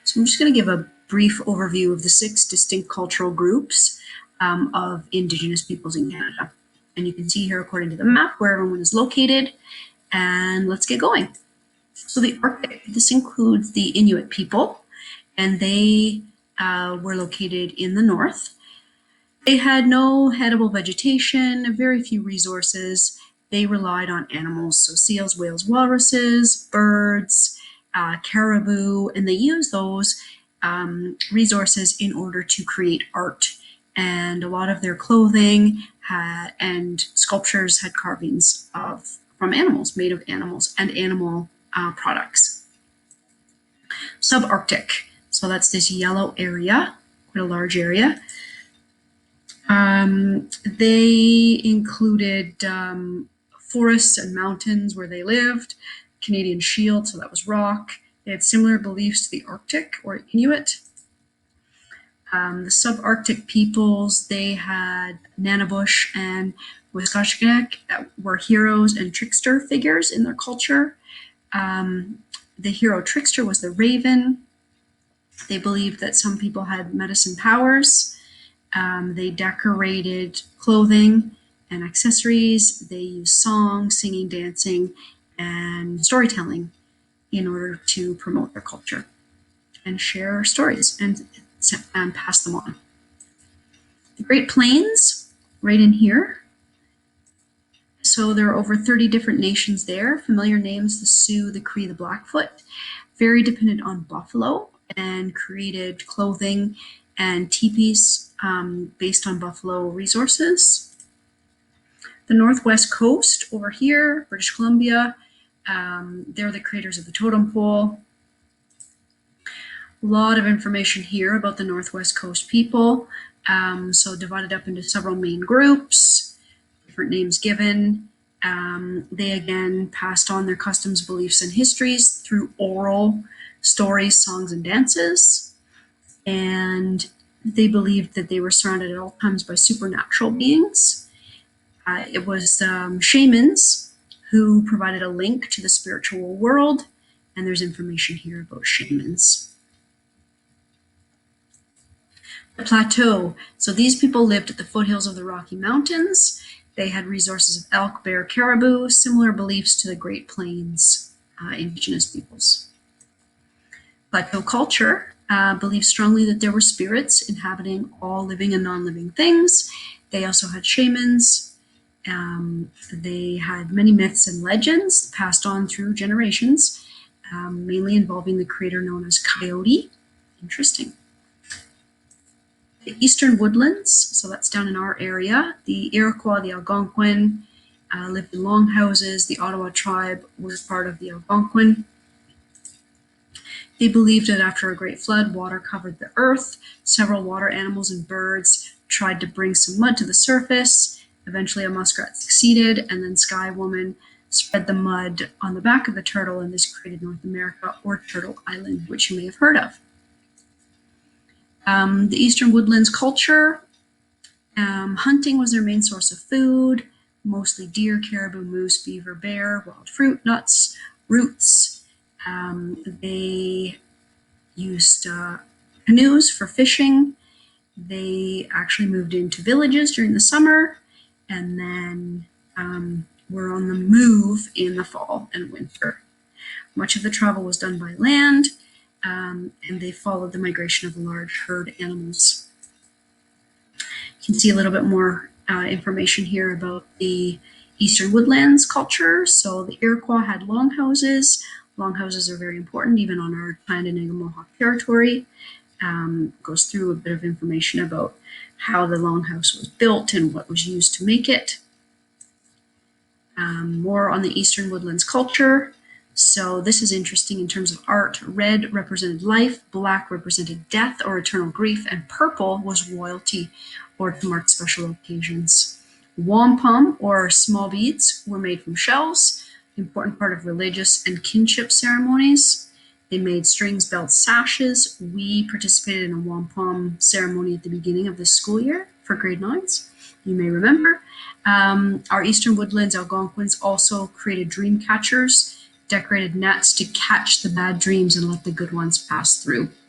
So I'm just going to give a brief overview of the 6 distinct cultural groups of Indigenous peoples in Canada. And you can see here, according to the map, where everyone is located. And let's get going. So the Arctic, this includes the Inuit people, and they were located in the north. They had no edible vegetation, very few resources. They relied on animals, so seals, whales, walruses, birds, caribou, and they used those resources in order to create art. And a lot of their clothing and sculptures had carvings from animals, made of animals and animal products. Subarctic, so that's this yellow area, quite a large area. They included forests and mountains where they lived, Canadian Shield, so that was rock. They had similar beliefs to the Arctic or Inuit. The subarctic peoples, they had Nanabush and Wiskashkinek that were heroes and trickster figures in their culture. The hero trickster was the raven. They believed that some people had medicine powers. They decorated clothing and accessories. They used song, singing, dancing, and storytelling in order to promote their culture and share stories and pass them on. The Great Plains, right in here. So there are over 30 different nations there. Familiar names, the Sioux, the Cree, the Blackfoot. Very dependent on buffalo and created clothing and teepees based on buffalo resources. The Northwest Coast over here, British Columbia, they're the creators of the totem pole. A lot of information here about the Northwest Coast people. So divided up into several main groups, different names given. They again passed on their customs, beliefs, and histories through oral stories, songs, and dances. And they believed that they were surrounded at all times by supernatural beings. It was shamans who provided a link to the spiritual world, and there's information here about shamans. The Plateau. So these people lived at the foothills of the Rocky Mountains. They had resources of elk, bear, caribou, similar beliefs to the Great Plains Indigenous peoples. Plateau culture believed strongly that there were spirits inhabiting all living and non-living things. They also had shamans. They had many myths and legends passed on through generations, mainly involving the creator known as Coyote. Interesting. The Eastern Woodlands, so that's down in our area. The Iroquois, the Algonquin, lived in longhouses. The Ottawa tribe was part of the Algonquin. They believed that after a great flood, water covered the earth. Several water animals and birds tried to bring some mud to the surface. Eventually a muskrat succeeded, and then Sky Woman spread the mud on the back of the turtle, and this created North America, or Turtle Island, which you may have heard of. The Eastern Woodlands culture, hunting was their main source of food, mostly deer, caribou, moose, beaver, bear, wild fruit, nuts, roots. They used canoes for fishing. They actually moved into villages during the summer, and then were on the move in the fall and winter. Much of the travel was done by land, and they followed the migration of large herd animals. You can see a little bit more information here about the Eastern Woodlands culture. So the Iroquois had longhouses. Longhouses are very important, even on our Tyendinaga Mohawk territory. Goes through a bit of information about how the longhouse was built and what was used to make it. More on the Eastern Woodlands culture. So this is interesting in terms of art. Red represented life, black represented death or eternal grief, and purple was royalty or to mark special occasions. Wampum, or small beads, were made from shells, important part of religious and kinship ceremonies. They made strings, belts, sashes. We participated in a wampum ceremony at the beginning of this school year for grade 9s. You may remember. Our Eastern Woodlands Algonquins also created dream catchers, decorated nets to catch the bad dreams and let the good ones pass through.